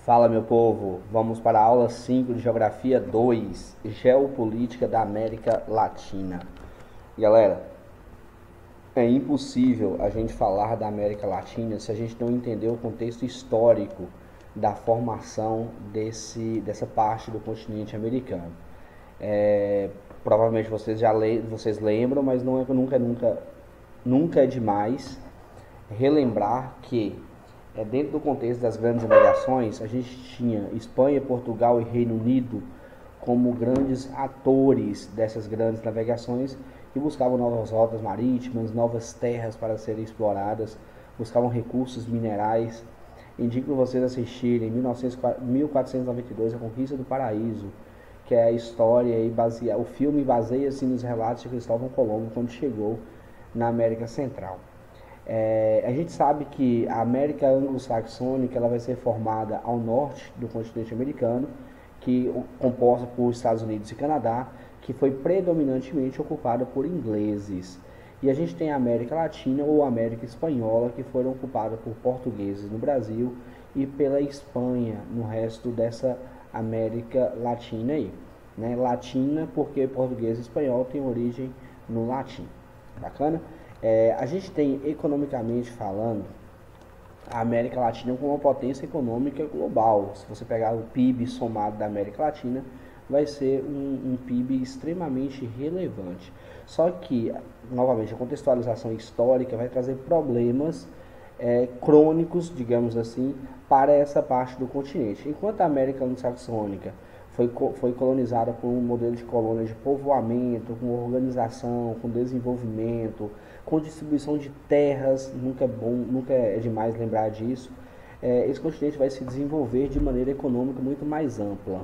Fala, meu povo, vamos para a aula 5 de Geografia 2, Geopolítica da América Latina. Galera, é impossível a gente falar da América Latina se a gente não entender o contexto histórico da formação dessa parte do continente americano. É, Provavelmente vocês lembram, mas não é, nunca é demais relembrar que dentro do contexto das grandes navegações, a gente tinha Espanha, Portugal e Reino Unido como grandes atores dessas grandes navegações que buscavam novas rotas marítimas, novas terras para serem exploradas, buscavam recursos minerais. Indico vocês assistirem em 1492 A Conquista do Paraíso, que é a história e o filme baseia-se nos relatos de Cristóvão Colombo quando chegou na América Central. A gente sabe que a América anglo-saxônica ela vai ser formada ao norte do continente americano, que composta por Estados Unidos e Canadá, que foi predominantemente ocupada por ingleses. E a gente tem a América Latina ou América Espanhola, que foram ocupadas por portugueses no Brasil e pela Espanha no resto dessa América Latina aí. Né? Latina porque português e espanhol tem origem no latim. Bacana? A gente tem, economicamente falando, a América Latina como uma potência econômica global. Se você pegar o PIB somado da América Latina, vai ser um PIB extremamente relevante. Só que, novamente, a contextualização histórica vai trazer problemas crônicos, digamos assim, para essa parte do continente. Enquanto a América anglo-saxônica foi colonizada por um modelo de colônia de povoamento, com organização, com desenvolvimento, com distribuição de terras, nunca é demais lembrar disso. Esse continente vai se desenvolver de maneira econômica muito mais ampla.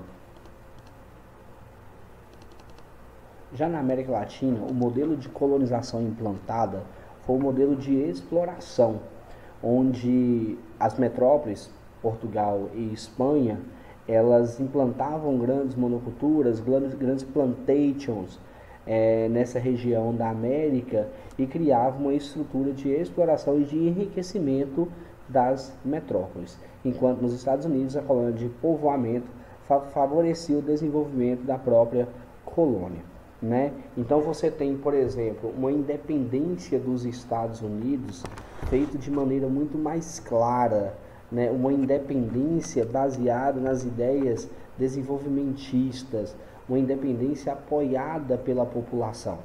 Já na América Latina, o modelo de colonização implantada foi o modelo de exploração, onde as metrópoles, Portugal e Espanha, elas implantavam grandes monoculturas, grandes plantations nessa região da América e criavam uma estrutura de exploração e de enriquecimento das metrópoles. Enquanto nos Estados Unidos a colônia de povoamento favorecia o desenvolvimento da própria colônia. Né? Então você tem, por exemplo, uma independência dos Estados Unidos feita de maneira muito mais clara, né? Uma independência baseada nas ideias desenvolvimentistas, uma independência apoiada pela população,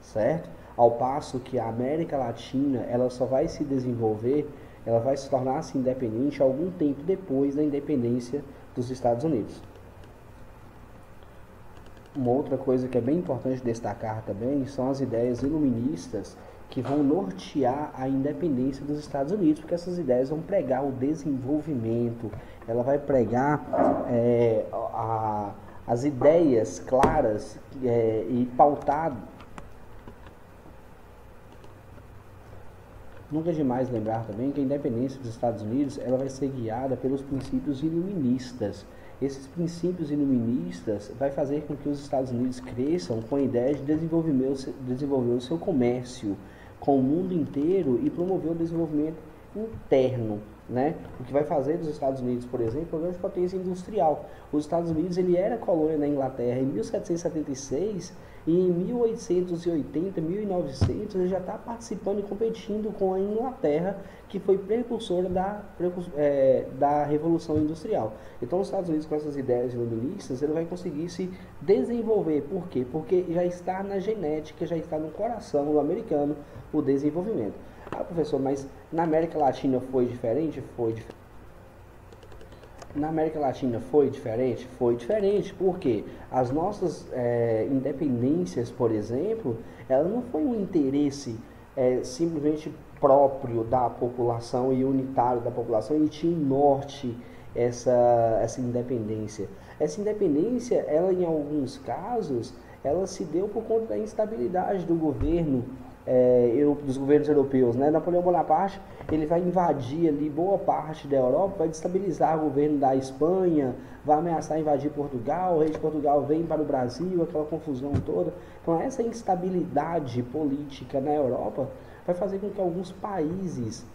certo? Ao passo que a América Latina ela só vai se desenvolver, ela vai se tornar-se independente algum tempo depois da independência dos Estados Unidos. Uma outra coisa que é bem importante destacar também são as ideias iluministas que vão nortear a independência dos Estados Unidos, porque essas ideias vão pregar o desenvolvimento, ela vai pregar as ideias claras e pautadas. Nunca é demais lembrar também que a independência dos Estados Unidos ela vai ser guiada pelos princípios iluministas. Esses princípios iluministas vai fazer com que os Estados Unidos cresçam com a ideia de desenvolver o seu comércio com o mundo inteiro e promover o desenvolvimento interno, né? O que vai fazer dos Estados Unidos, por exemplo, uma grande potência industrial. Os Estados Unidos ele era colônia da Inglaterra em 1776 e em 1880, 1900 ele já está participando e competindo com a Inglaterra, que foi precursora da Revolução Industrial. Então os Estados Unidos com essas ideias iluministas ele vai conseguir se desenvolver. Por quê? Porque já está na genética, já está no coração do americano o desenvolvimento. Ah, professor, mas na América Latina foi diferente? Foi diferente. Na América Latina foi diferente? Foi diferente, porque as nossas independências, por exemplo, ela não foi um interesse simplesmente próprio da população e unitário da população e tinha em norte essa independência. Essa independência, ela em alguns casos, ela se deu por conta da instabilidade do governo dos governos europeus, né? Napoleão Bonaparte ele vai invadir ali boa parte da Europa, vai destabilizar o governo da Espanha, vai ameaçar invadir Portugal, o rei de Portugal vem para o Brasil, aquela confusão toda. Então essa instabilidade política na Europa vai fazer com que alguns países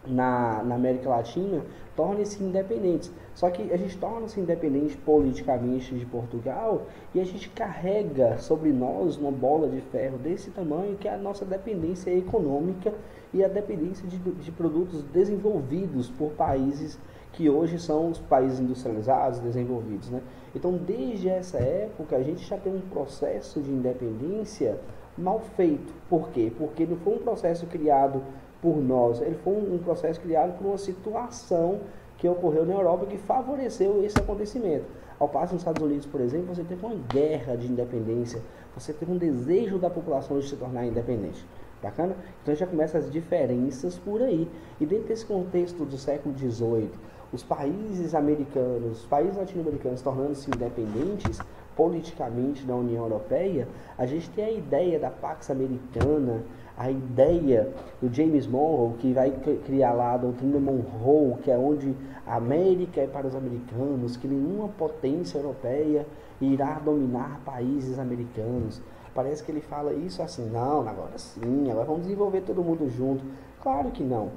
na América Latina, tornem-se independentes. Só que a gente torna-se independente politicamente de Portugal e a gente carrega sobre nós uma bola de ferro desse tamanho, que é a nossa dependência econômica e a dependência de produtos desenvolvidos por países que hoje são os países industrializados, desenvolvidos, né? Então, desde essa época, a gente já tem um processo de independência mal feito. Por quê? Porque não foi um processo criado por nós, ele foi um processo criado por uma situação que ocorreu na Europa que favoreceu esse acontecimento. Ao passo nos Estados Unidos, por exemplo, você teve uma guerra de independência, você teve um desejo da população de se tornar independente. Bacana? Então já começa as diferenças por aí. E dentro desse contexto do século XVIII, os países americanos, os países latino-americanos tornando-se independentes politicamente da União Europeia, a gente tem a ideia da Pax Americana, a ideia do James Monroe, que vai criar lá a doutrina Monroe, que é onde a América é para os americanos, que nenhuma potência europeia irá dominar países americanos. Parece que ele fala isso assim, não, agora sim, agora vamos desenvolver todo mundo junto. Claro que não.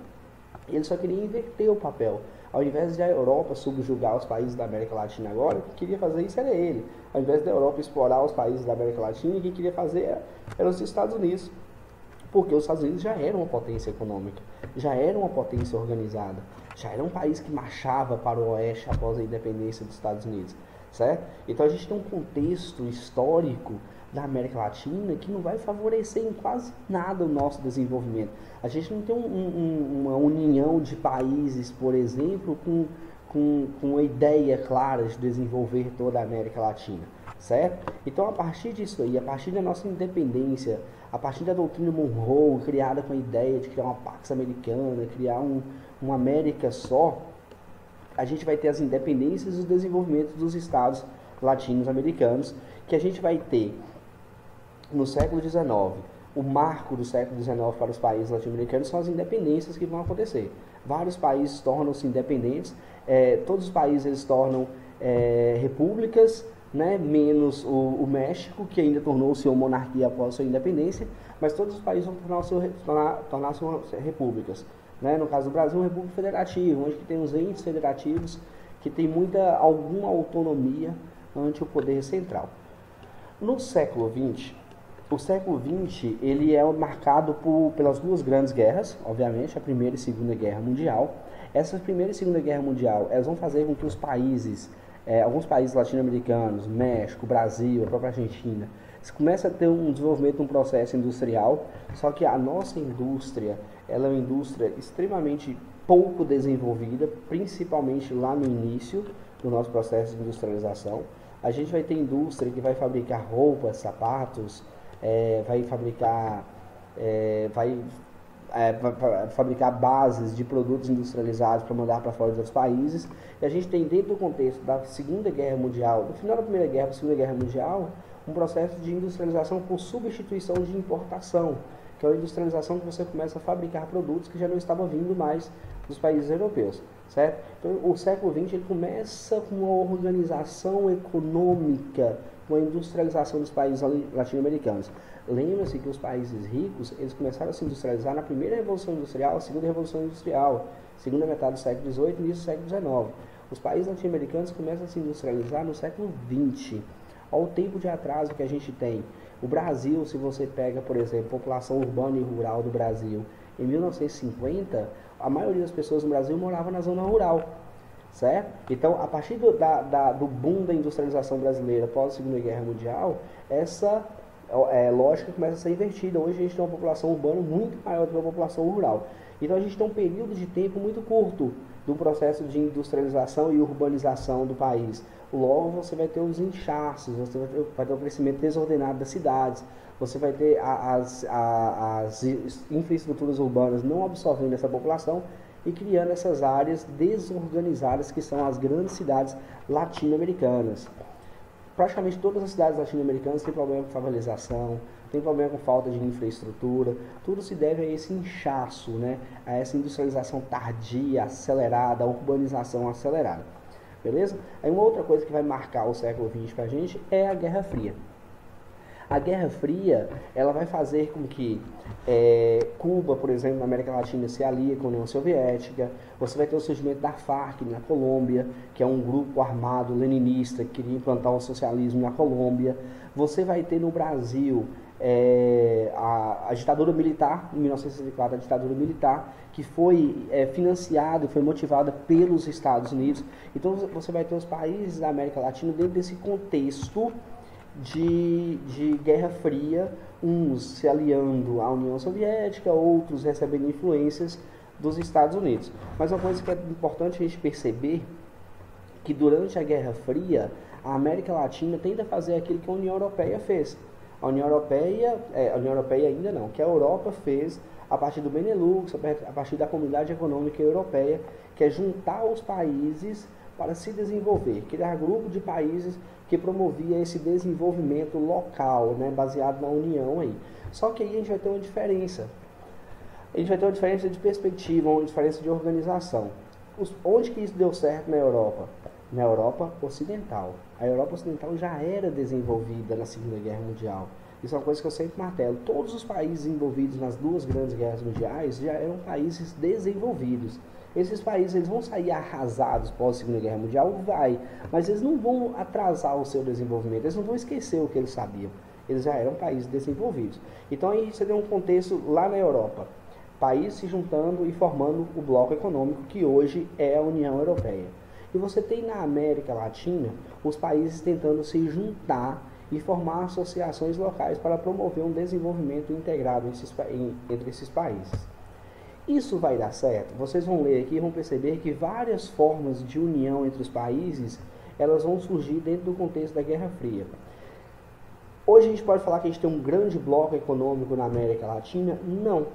Ele só queria inverter o papel. Ao invés de a Europa subjugar os países da América Latina agora, quem queria fazer isso era ele. Ao invés da Europa explorar os países da América Latina, quem queria fazer eram os Estados Unidos. Porque os Estados Unidos já eram uma potência econômica, já era uma potência organizada, já era um país que marchava para o oeste após a independência dos Estados Unidos, certo? Então a gente tem um contexto histórico da América Latina que não vai favorecer em quase nada o nosso desenvolvimento. A gente não tem uma união de países, por exemplo, com uma ideia clara de desenvolver toda a América Latina, certo? Então, a partir disso aí, a partir da nossa independência, a partir da doutrina Monroe, criada com a ideia de criar uma Pax Americana, criar uma América só, a gente vai ter as independências e os desenvolvimentos dos estados latinos-americanos, que a gente vai ter no século XIX. O marco do século XIX para os países latino-americanos são as independências que vão acontecer. Vários países tornam-se independentes, todos os países eles tornam repúblicas, né, menos o México, que ainda tornou-se uma monarquia após sua independência, mas todos os países vão tornar-se repúblicas. Né? No caso do Brasil, uma república federativa, onde tem os entes federativos que tem alguma autonomia ante o poder central. No século XX, o século XX ele é marcado pelas duas grandes guerras, obviamente, a Primeira e Segunda Guerra Mundial. Essa Primeira e Segunda Guerra Mundial, elas vão fazer com que os países, alguns países latino-americanos, México, Brasil, a própria Argentina, começa a ter um desenvolvimento, um processo industrial, só que a nossa indústria, ela é uma indústria extremamente pouco desenvolvida, principalmente lá no início do nosso processo de industrialização. A gente vai ter indústria que vai fabricar roupas, sapatos, vai fabricar bases de produtos industrializados para mandar para fora dos outros países. E a gente tem, dentro do contexto da Segunda Guerra Mundial, do final da Primeira Guerra para a Segunda Guerra Mundial, um processo de industrialização por substituição de importação, que é uma industrialização que você começa a fabricar produtos que já não estavam vindo mais dos países europeus, certo? Então, o século XX ele começa com uma organização econômica, com a industrialização dos países latino-americanos. Lembra-se que os países ricos, eles começaram a se industrializar na primeira Revolução Industrial, segunda Revolução Industrial, segunda metade do século XVIII e início do século XIX. Os países latino-americanos começam a se industrializar no século XX. Olha o tempo de atraso que a gente tem. O Brasil, se você pega, por exemplo, a população urbana e rural do Brasil, em 1950, a maioria das pessoas no Brasil morava na zona rural, certo? Então, a partir do boom da industrialização brasileira após a Segunda Guerra Mundial, essa lógica começa a ser invertida. Hoje a gente tem uma população urbana muito maior do que a população rural. Então, a gente tem um período de tempo muito curto do processo de industrialização e urbanização do país. Logo, você vai ter os inchaços, você vai ter o crescimento desordenado das cidades, você vai ter as infraestruturas urbanas não absorvendo essa população e criando essas áreas desorganizadas que são as grandes cidades latino-americanas. Praticamente todas as cidades latino-americanas têm problema com favelização, tem problema com falta de infraestrutura, tudo se deve a esse inchaço, né? A essa industrialização tardia, acelerada, a urbanização acelerada. Beleza? Aí uma outra coisa que vai marcar o século XX para a gente é a Guerra Fria. A Guerra Fria, ela vai fazer com que Cuba, por exemplo, na América Latina, se alia com a União Soviética. Você vai ter o surgimento da FARC na Colômbia, que é um grupo armado leninista que queria implantar o socialismo na Colômbia. Você vai ter no Brasil a ditadura militar, em 1964, a ditadura militar, que foi financiada, foi motivada pelos Estados Unidos. Então você vai ter os países da América Latina dentro desse contexto de Guerra Fria, uns se aliando à União Soviética, outros recebendo influências dos Estados Unidos. Mas uma coisa que é importante a gente perceber, que durante a Guerra Fria, a América Latina tenta fazer aquilo que a União Europeia fez. A União Europeia ainda não, que a Europa fez a partir do Benelux, a partir da Comunidade Econômica Europeia, que é juntar os países para se desenvolver, criar grupo de países que promovia esse desenvolvimento local, né, baseado na União aí. Só que aí a gente vai ter uma diferença. A gente vai ter uma diferença de perspectiva, uma diferença de organização. Onde que isso deu certo na Europa? Na Europa Ocidental. A Europa Ocidental já era desenvolvida na Segunda Guerra Mundial. Isso é uma coisa que eu sempre martelo. Todos os países envolvidos nas duas grandes guerras mundiais já eram países desenvolvidos. Esses países eles vão sair arrasados pós Segunda Guerra Mundial? Vai. Mas eles não vão atrasar o seu desenvolvimento. Eles não vão esquecer o que eles sabiam. Eles já eram países desenvolvidos. Então aí você tem um contexto lá na Europa. Países se juntando e formando o bloco econômico que hoje é a União Europeia. E você tem na América Latina os países tentando se juntar e formar associações locais para promover um desenvolvimento integrado entre esses países. Isso vai dar certo? Vocês vão ler aqui e vão perceber que várias formas de união entre os países, elas vão surgir dentro do contexto da Guerra Fria. Hoje a gente pode falar que a gente tem um grande bloco econômico na América Latina? Não.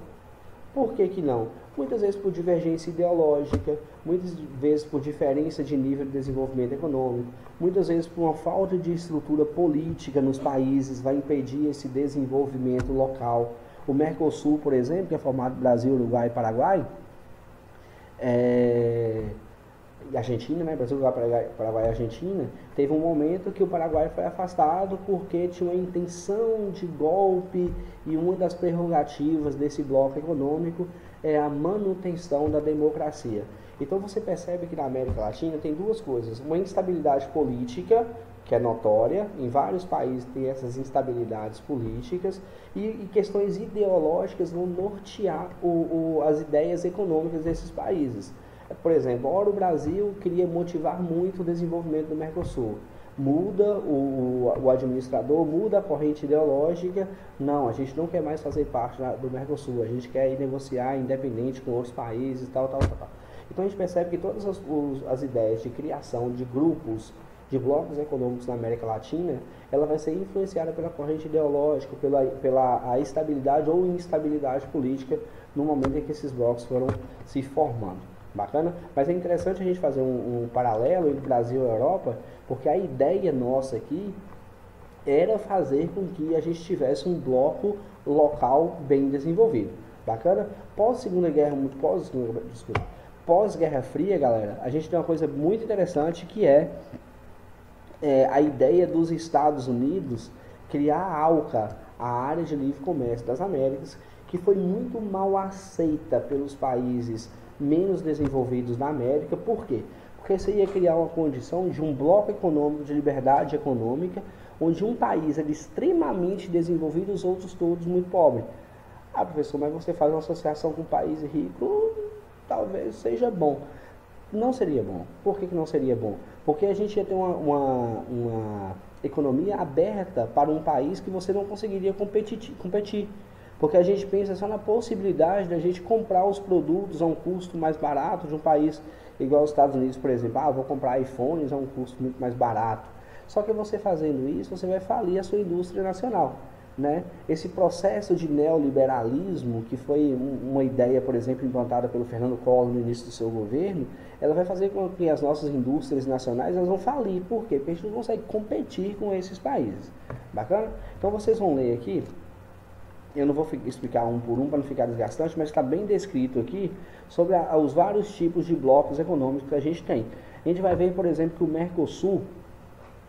Por que que não? Muitas vezes por divergência ideológica, muitas vezes por diferença de nível de desenvolvimento econômico, muitas vezes por uma falta de estrutura política nos países, vai impedir esse desenvolvimento local. O Mercosul, por exemplo, que é formado por Brasil, Uruguai e Paraguai, e Argentina, né? Brasil, Uruguai, Paraguai e Argentina, teve um momento que o Paraguai foi afastado porque tinha uma intenção de golpe e uma das prerrogativas desse bloco econômico é a manutenção da democracia. Então você percebe que na América Latina tem duas coisas, uma instabilidade política, que é notória, em vários países tem essas instabilidades políticas e questões ideológicas vão nortear as ideias econômicas desses países. Por exemplo, ora o Brasil queria motivar muito o desenvolvimento do Mercosul. Muda o administrador, muda a corrente ideológica. Não, a gente não quer mais fazer parte do Mercosul, a gente quer ir negociar independente com outros países, tal. Então a gente percebe que todas as ideias de criação de grupos, de blocos econômicos na América Latina, ela vai ser influenciada pela corrente ideológica, pela estabilidade ou instabilidade política no momento em que esses blocos foram se formando. Bacana? Mas é interessante a gente fazer um paralelo entre Brasil e Europa, porque a ideia nossa aqui era fazer com que a gente tivesse um bloco local bem desenvolvido. Bacana? Pós-Guerra Fria, galera, a gente tem uma coisa muito interessante que é a ideia dos Estados Unidos criar a ALCA, a Área de Livre Comércio das Américas, que foi muito mal aceita pelos países menos desenvolvidos na América. Por quê? Porque você ia criar uma condição de um bloco econômico, de liberdade econômica, onde um país era extremamente desenvolvido e os outros todos muito pobres. Ah, professor, mas você faz uma associação com um país rico, talvez seja bom. Não seria bom. Por que não seria bom? Porque a gente ia ter uma economia aberta para um país que você não conseguiria competir. Porque a gente pensa só na possibilidade de a gente comprar os produtos a um custo mais barato de um país igual os Estados Unidos, por exemplo. Vou comprar iPhones a um custo muito mais barato. Só que você fazendo isso, você vai falir a sua indústria nacional, né? Esse processo de neoliberalismo, que foi uma ideia, por exemplo, implantada pelo Fernando Collor no início do seu governo, ela vai fazer com que as nossas indústrias nacionais elas vão falir. Por quê? Porque a gente não consegue competir com esses países. Bacana? Então vocês vão ler aqui. Eu não vou explicar um por um para não ficar desgastante, mas está bem descrito aqui sobre os vários tipos de blocos econômicos que a gente tem. A gente vai ver, por exemplo, que o Mercosul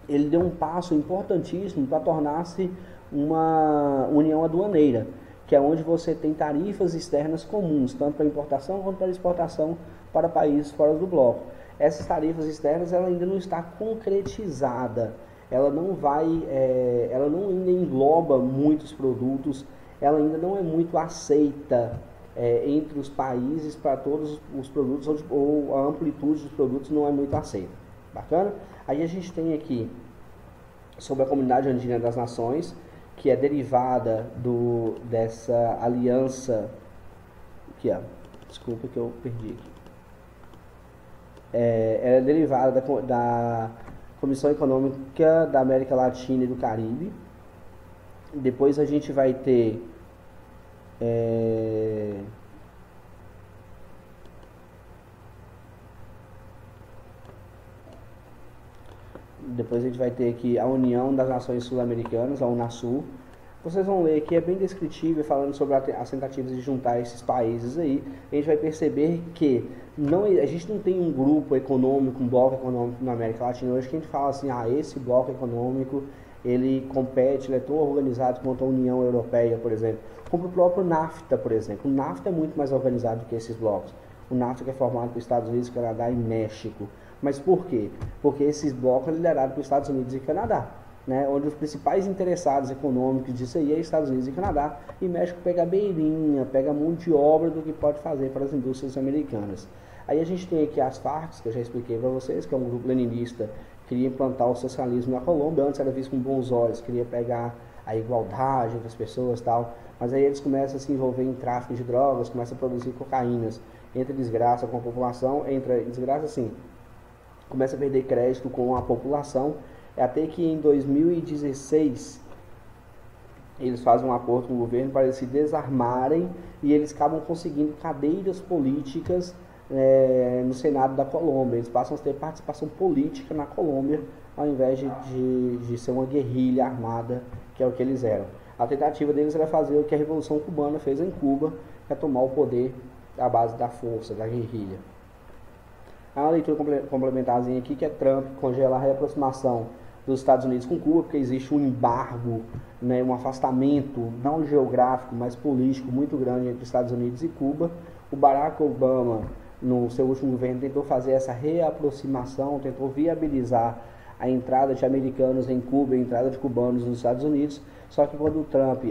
ele deu um passo importantíssimo para tornar-se uma união aduaneira, que é onde você tem tarifas externas comuns, tanto para importação quanto para exportação para países fora do bloco. Essas tarifas externas ela ainda não está concretizada, ela não ainda engloba muitos produtos, ela ainda não é muito aceita entre os países para todos os produtos, ou a amplitude dos produtos não é muito aceita. Bacana? Aí a gente tem aqui sobre a Comunidade Andina das Nações, que é derivada dessa aliança, aqui ó, desculpa que eu perdi aqui, ela é derivada da Comissão Econômica da América Latina e do Caribe. Depois a gente vai ter aqui a União das Nações Sul-Americanas, a Unasul. Vocês vão ler aqui, é bem descritível, falando sobre as tentativas de juntar esses países aí. A gente vai perceber que a gente não tem um grupo econômico, um bloco econômico na América Latina. Hoje que a gente fala assim, esse bloco econômico, ele compete, ele é tão organizado quanto a União Europeia, por exemplo. Como o próprio NAFTA, por exemplo. O NAFTA é muito mais organizado do que esses blocos. O NAFTA que é formado por Estados Unidos, Canadá e México. Mas por quê? Porque esses blocos são liderados por Estados Unidos e Canadá, né? Onde os principais interessados econômicos disso aí é Estados Unidos e Canadá, e México pega a beirinha, pega a mão de obra do que pode fazer para as indústrias americanas. Aí a gente tem aqui as Farc, que eu já expliquei para vocês, que é um grupo leninista que queria implantar o socialismo na Colômbia. Antes era visto com bons olhos, queria pegar a igualdade entre as pessoas e tal, mas aí eles começam a se envolver em tráfico de drogas, começam a produzir cocaínas, entra desgraça com a população, começa a perder crédito com a população, até que em 2016 eles fazem um acordo com o governo para eles se desarmarem, e eles acabam conseguindo cadeiras políticas no Senado da Colômbia. Eles passam a ter participação política na Colômbia, ao invés de ser uma guerrilha armada, que é o que eles eram. A tentativa deles era fazer o que a Revolução Cubana fez em Cuba, que é tomar o poder à base da força, da guerrilha. Há uma leitura complementarzinha aqui, que é Trump congela a reaproximação dos Estados Unidos com Cuba, porque existe um embargo, né, um afastamento, não geográfico, mas político muito grande entre Estados Unidos e Cuba. O Barack Obama, no seu último governo, tentou fazer essa reaproximação, tentou viabilizar a entrada de americanos em Cuba e a entrada de cubanos nos Estados Unidos, só que quando o Trump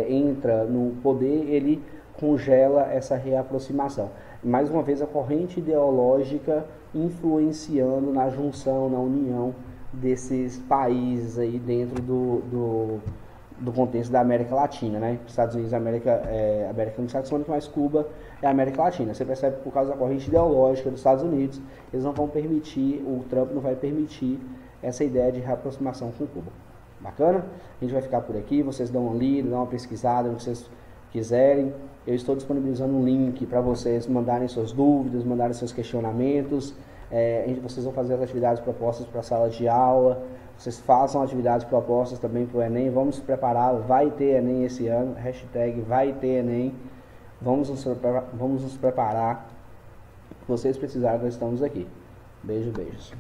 entra no poder, ele congela essa reaproximação. Mais uma vez, a corrente ideológica influenciando na junção, na união desses países aí dentro do contexto da América Latina, né? Estados Unidos, América Anglo-Saxônica, mas Cuba é a América Latina. Você percebe que por causa da corrente ideológica dos Estados Unidos, eles não vão permitir, o Trump não vai permitir essa ideia de reaproximação com Cuba. Bacana? A gente vai ficar por aqui, vocês dão uma lida, dão uma pesquisada no que vocês quiserem. Eu estou disponibilizando um link para vocês mandarem suas dúvidas, mandarem seus questionamentos. Vocês vão fazer as atividades propostas para a sala de aula. Vocês façam atividades propostas também para o Enem. Vamos se preparar, vai ter Enem esse ano. Hashtag vai ter Enem. Vamos nos preparar. Se vocês precisarem, nós estamos aqui. Beijos.